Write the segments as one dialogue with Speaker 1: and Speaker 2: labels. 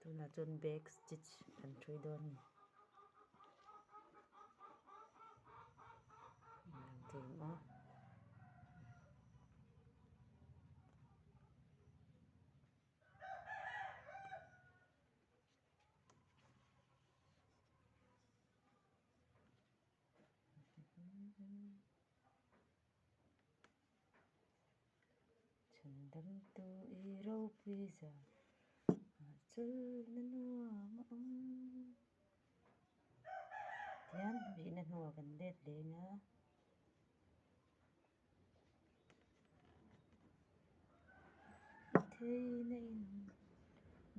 Speaker 1: tuna chun back stitch kan thui don tim o Chandam tu iro pisa chul nanua ma tian bi nanua kan det lenga thei na in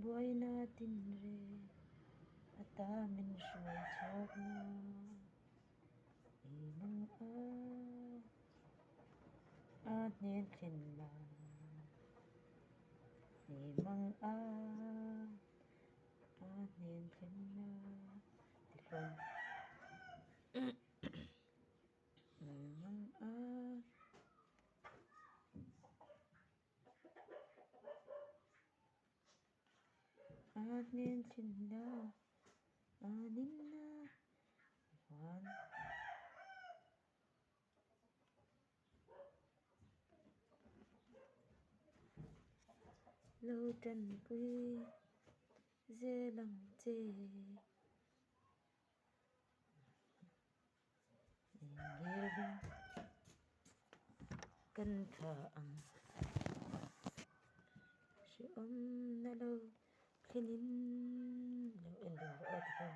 Speaker 1: buai na tin re ata min shuai chok na inang a nen khin la ni mang a nen khin la ti kon mang a nen khin la nin na wan lâu trần quy dê lăng chê nghe binh cân thả ăn sự ấm na lâu khi nín lâu em đừng vỡ thì không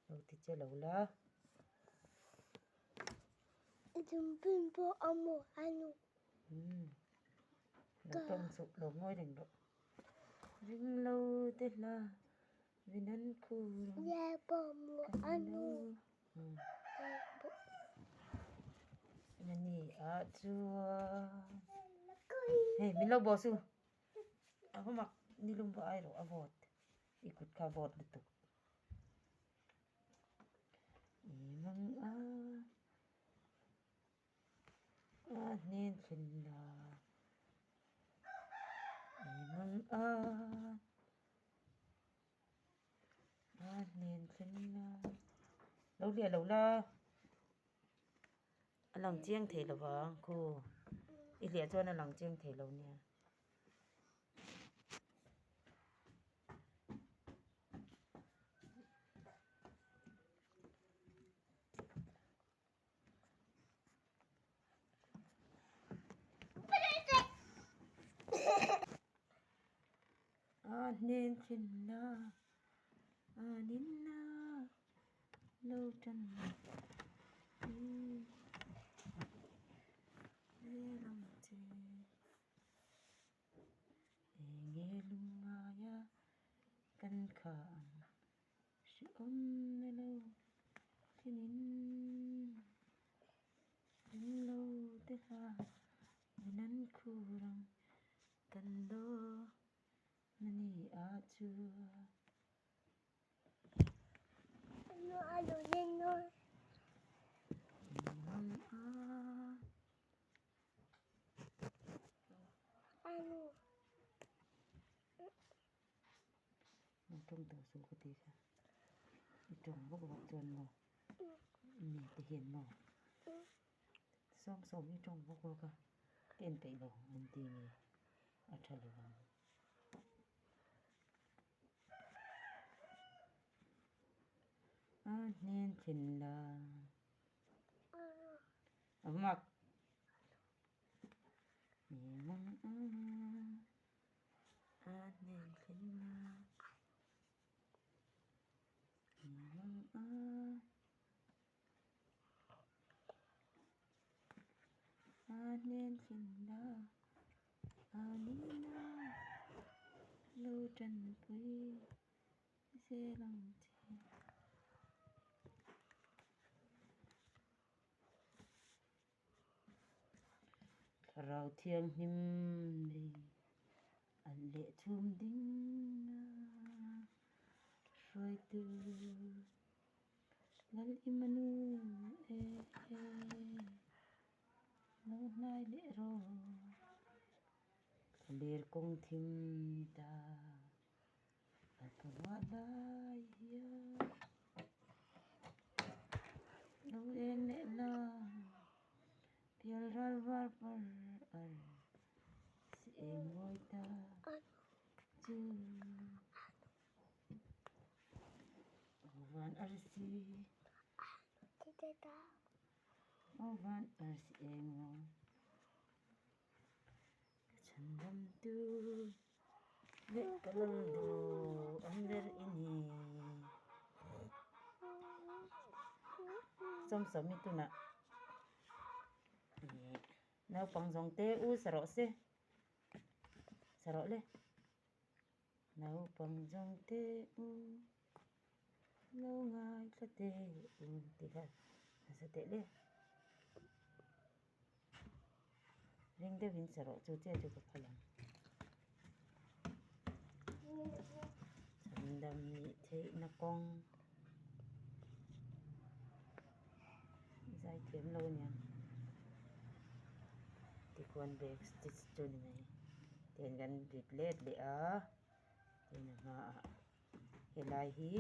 Speaker 1: lâu thì chơi lâu lá
Speaker 2: Đừng pin bộ ông một anh
Speaker 1: lâu trong sụp lâu ngôi đừng độ rừng lâu tết là vì năn khu
Speaker 2: dạ bộ một anh
Speaker 1: nani à chua hey mình lâu bỏ su à không mặc ni lung bỏ ai rồi à vọt ikut ka vọt được imang nen khin la imang nen khin la lâu lìa lâu la lòng chiêng thể là vâng cô ít lìa cho nên lòng chiêng thể lâu nè nên khin la nín na lâu trần lòng chê nghe lung maya căn khả sự ấm lâu khi nín lâu tết là năn khu răng căn đô nani à chưa
Speaker 2: nó ăn đồ nhanh thôi
Speaker 1: mang
Speaker 2: anh
Speaker 1: trong tờ số có tí ra trong bốc bọc chân mà mình thể hiện mà xong xong như trong bốc bọc tên tệ lộ mình tìm ở trả lời nên khin la mặc mang nên khin la mang nên khin la nín na lâu trần quý dê lòng chê rau thiêng him đi anh lệ chum đinh rồi từ ngal imanu lâu nay lệ rồi lir kong thim ta walay hiya lâu en lệ la pial ral var par ar si em ngồi ta chu van ar si
Speaker 2: Tita.
Speaker 1: van ar si em ngồi chandam tu le kalando under ini som itu na nau pang jong te u saro se saro le nau pang jong te u nau ngai sa te u ti ha sa te le ring de win saro chu te chu ka phalang chandam ni the na kong zai thiam lo nya ti kon bek stitch chu ni mai ten gan replace le a ten ma helai hi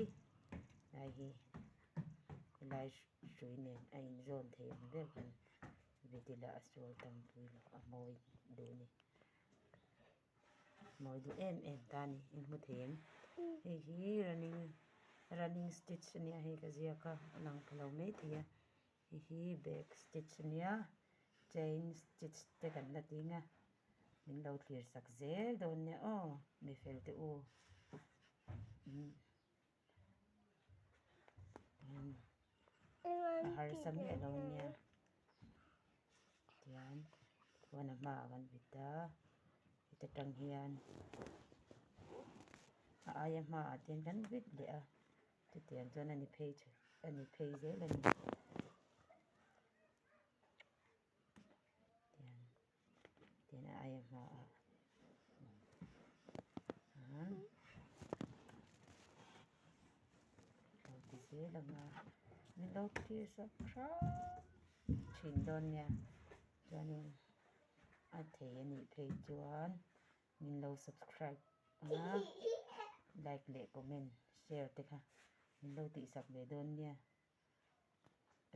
Speaker 1: helai shui nen a in zon thei ang ber kan vitila asol tam pui lo amoi do ni moi du em ta ni in mu them hi running stitch ni a he ka zia ka lang phalo me thia hi back stitch nia chain stitch te kan la tinga min lo thlir sak zel don ne o mi fel te u har sami alo nia tian wana ma kan vita ita tang hian aya ma ten kan vit le a ti tian chuan ani phei zel ani tian aya ma lo ti zel anga min lo thlir sak tha thin don nia chuanin a thei ani phei chuan min lo subscribe anga like le comment share te kha min lo ti sak ve don nia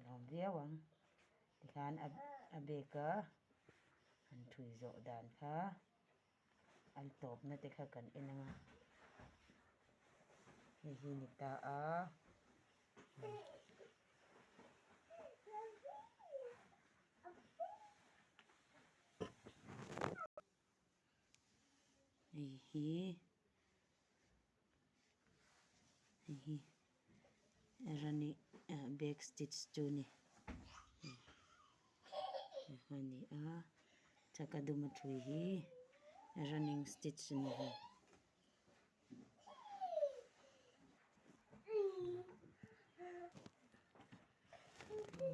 Speaker 1: rom viawang ti khan a beka an thui zo dan kha an top na te kha kan enanga hi ni ta a hi rani back stitch chu ni hani a chakaduma thui hi running stitch ni hi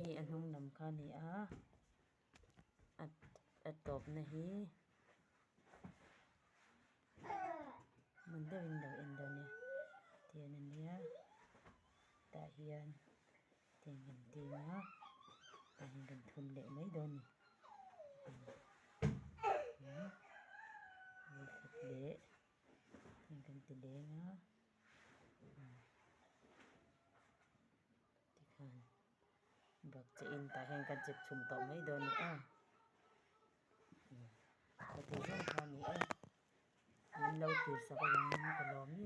Speaker 1: ni anung nam kha ni a at top na hi munda window endo ne tian ania ta hian ten kan tinga kan thun le mai don ni khat le kan ti le nga ti khan bak che in ta hen kan chep chum to mai don ni a ka ti jong kha ni a min lo tir sa ko yang ka lo mi